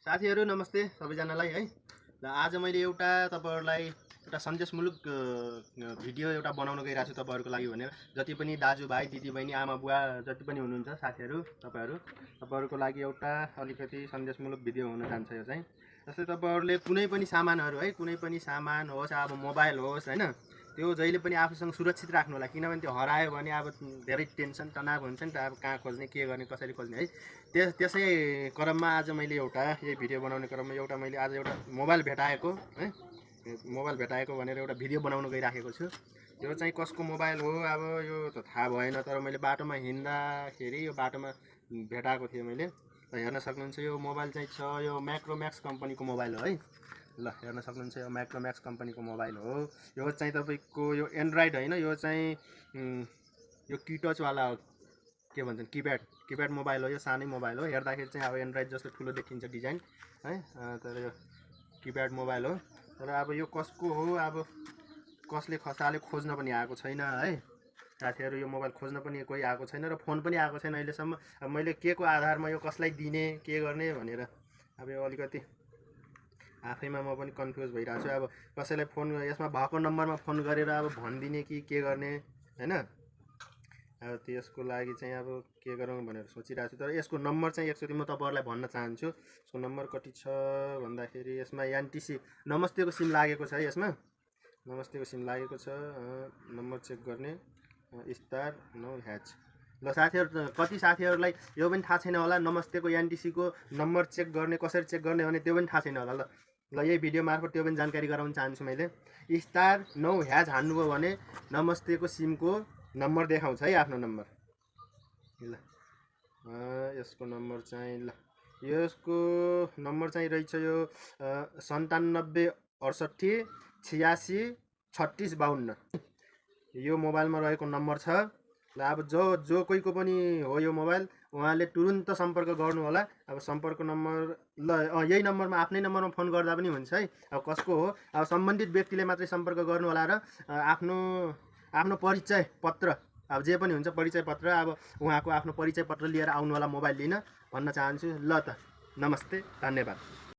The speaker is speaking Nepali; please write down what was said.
साथीहरु नमस्ते सबैजनालाई है। ल आज मैले एउटा तपाईहरुलाई एउटा सन्देशमूलक भिडियो एउटा बनाउन गइराछु तपाईहरुको लागि भनेर। जति पनि दाजुभाइ दिदीबहिनी आमा बुवा जति पनि हुनुहुन्छ साथीहरु तपाईहरुको लागि एउटा अलिकति सन्देशमूलक भिडियो हुन जान्छ यो चाहिँ। जस्तै तपाईहरुले कुनै पनि सामानहरु है, कुनै पनि सामान होस्, अब मोबाइल होस् हैन, त्यो जहिले पनि आफूसँग सुरक्षित राख्नु होला। किनभने त्यो हरायो भने अब धेरै टेन्सन तनाव हुन्छ नि त, अब कहाँ खोज्ने, के गर्ने, कसरी खोज्ने है। त्यसै क्रममा आज मैले एउटा यही भिडियो बनाउने क्रममा मैले आज एउटा मोबाइल भेटाएको है, मोबाइल भेटाएको भनेर एउटा भिडियो बनाउन गइराखेको छु। यो चाहिँ कसको मोबाइल हो अब यो त थाहा भएन, तर मैले बाटोमा हिँड्दाखेरि यो बाटोमा भेटाएको थिएँ मैले। हेर्न सक्नुहुन्छ यो मोबाइल चाहिँ छ, यो माइक्रोम्याक्स कम्पनीको मोबाइल हो है। ल हेर्न सक्नुहुन्छ यो माइक्रोम्याक्स कम्पनीको मोबाइल हो। यो चाहिँ तपाईको यो एन्ड्रोइड हैन, यो चाहिँ यो कीटच वाला के भन्छन् कीप्याड मोबाइल हो। यो सानै मोबाइल हो, हेर्दाखेरि चाहिँ अब एन्ड्रोइड जस्तो ठुलो देखिन्छ डिजाइन है, तर यो कीप्याड मोबाइल हो। तर अब यो कसको हो, अब कसले खसाले खोज्न पनि आएको छैन है साथीहरु। यो मोबाइल खोज्न पनि कोही आएको छैन र फोन पनि आएको छैन अहिलेसम्म। अब मैले के को आधारमा यो कसलाई दिने, के गर्ने भनेर अब यो अलिकति आफैमा म पनि कन्फ्युज भइरहेको छु। अब कसैलाई फोन यसमा भएको नम्बरमा फोन गरेर अब भनिदिने कि के गर्ने हैन। अब त्यसको लागि चाहिँ अब के गरौँ भनेर सोचिरहेको छु। तर यसको नम्बर चाहिँ एकचोटि म तपाईहरुलाई भन्न चाहन्छु। यसको नम्बर कति छ भन्दाखेरि यसमा एनटीसी नमस्तेको सिम लागेको छ है। यसमा नमस्तेको सिम लागेको छ। नम्बर चेक गर्ने *9#। ल साथीहरु, कति साथीहरुलाई यो पनि थाहा छैन होला, नमस्तेको एनटीसी को नम्बर चेक गर्ने, कसरी चेक गर्ने भने त्यो पनि थाहा छैन होला। ल यही भिडियो मार्फत त्यो पनि जानकारी गराउन चाहन्छु मैले। *9# हान्नुभयो भने नमस्तेको सिमको नम्बर देखाउँछ है, आफ्नो नम्बर। ल यसको नम्बर चाहिँ यसको नम्बर चाहिँ रहेछ यो 9768863652 यो मोबाइलमा रहेको नम्बर छ। ल अब जो कोहीको पनि हो यो मोबाइल, उहाँले तुरुन्त सम्पर्क गर्नु होला। अब सम्पर्क नम्बर यही नम्बरमा, आफ्नै नम्बरमा फोन गर्दा पनि हुन्छ है। अब कसको हो, अब सम्बन्धित व्यक्तिले मात्रै सम्पर्क गर्नु होला र आफ्नो परिचय पत्र, अब जे पनि हुन्छ परिचय पत्र, अब उहाँको आफ्नो परिचय पत्र लिएर आउनु होला मोबाइल लिन भन्न चाहन्छु। ल त नमस्ते, धन्यवाद।